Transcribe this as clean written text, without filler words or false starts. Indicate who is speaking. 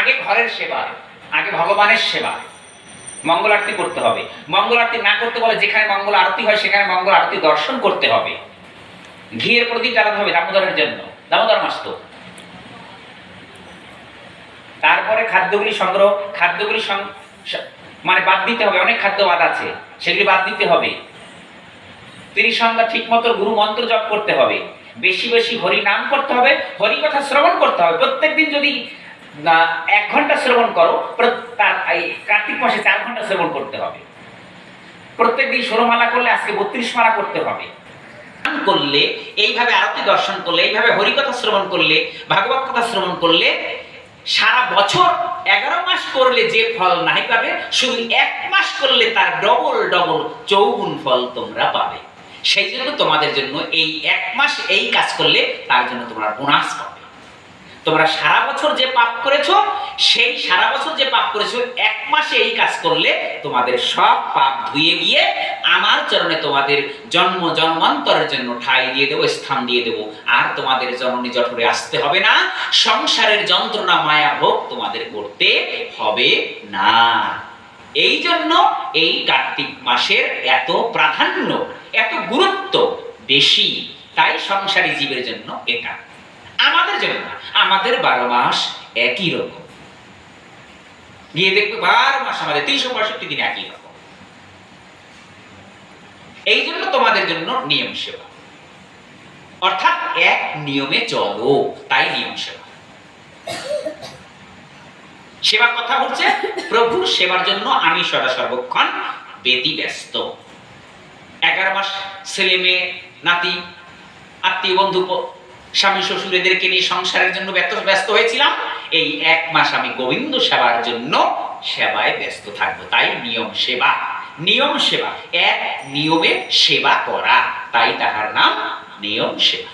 Speaker 1: আগে ঘরের সেবা, আগে ভগবানের সেবা। মঙ্গল আরতি করতে হবে। মঙ্গল আরতি না করতে বলে যেখানে মঙ্গল আরতি হয় সেখানে মঙ্গল আরতি দর্শন করতে হবে। ঘিয়ের প্রদীপ জ্বালাতে হবে দামোদরের জন্য, দামোদর মাস তো। তারপরে খাদ্যগুলি সংগ্রহ, খাদ্যগুলি মানে বাদ দিতে হবে। অনেক খাদ্য বাদ আছে, সেগুলি বাদ দিতে হবে। ত্রিসন্ধ্যা ঠিক মতো গুরু মন্ত্র জপ করতে হবে, বেশি বেশি হরি নাম করতে হবে, হরি কথা শ্রবণ করতে হবে। প্রত্যেকদিন যদি 1 ঘন্টা শ্রবণ করো, তার কার্তিক মাসে 4 ঘন্টা শ্রবণ করতে হবে। প্রত্যেকদিন 16 মালা করলে আজকে 32 মালা করতে হবে। করলে এইভাবে আরতি দর্শন করলে, এইভাবে হরিকথা শ্রবণ করলে, ভাগবত কথা শ্রবণ করলে সারা বছর 11 মাস করলে যে ফল নাই পাবে, শুধু 1 মাস করলে তার ডবল ডবল 54 ফল তোমরা পাবে। সেই জন্য তোমাদের জন্য এই 1 মাস এই কাজ করলে তার জন্য তোমরা বোনাস পাবে। তোমরা সারা বছর যে পাপ করেছো, সেই সারা বছর যে পাপ করেছো 1 মাসে এই কাজ করলে তোমাদের সব পাপ ধুয়ে গিয়ে আমার চরণে তোমাদের জন্ম জন্মান্তরের জন্য ঠাঁই দিয়ে দেবো, স্থান দিয়ে দেবো। আর তোমাদের জননী জঠরে আসতে হবে না, সংসারের যন্ত্রণা মায়া ভোগ তোমাদের করতে হবে না। এই জন্য এই কার্তিক মাসের এত প্রাধান্য, এত গুরুত্ব বেশি। তাই সংসারী জীবের জন্য এটা, আমাদের জন্য আমাদের 12 মাস একই রকম। গিয়ে দেখবে 12 মাস আমাদের 365 দিন একই রকম। এই জন্য তোমাদের জন্য নিয়ম সেবা, অর্থাৎ এক নিয়মে চলো, তাই নিয়ম সেবা। সেবার কথা হচ্ছে প্রভুর সেবার জন্য আমি সদা সর্বক্ষণ ব্যতিব্যস্ত। 11 মাস ছেলে মেয়ে নাতি আত্মীয় বন্ধু স্বামী শ্বশুর এদেরকে নিয়ে সংসারের জন্য ব্যস্ত হয়েছিলাম। এই 1 মাস আমি গোবিন্দ সেবার জন্য সেবায় ব্যস্ত থাকবো, তাই নিয়ম সেবা। নিয়ম সেবা, এক নিয়মে সেবা করা, তাই তাহার নাম নিয়ম সেবা।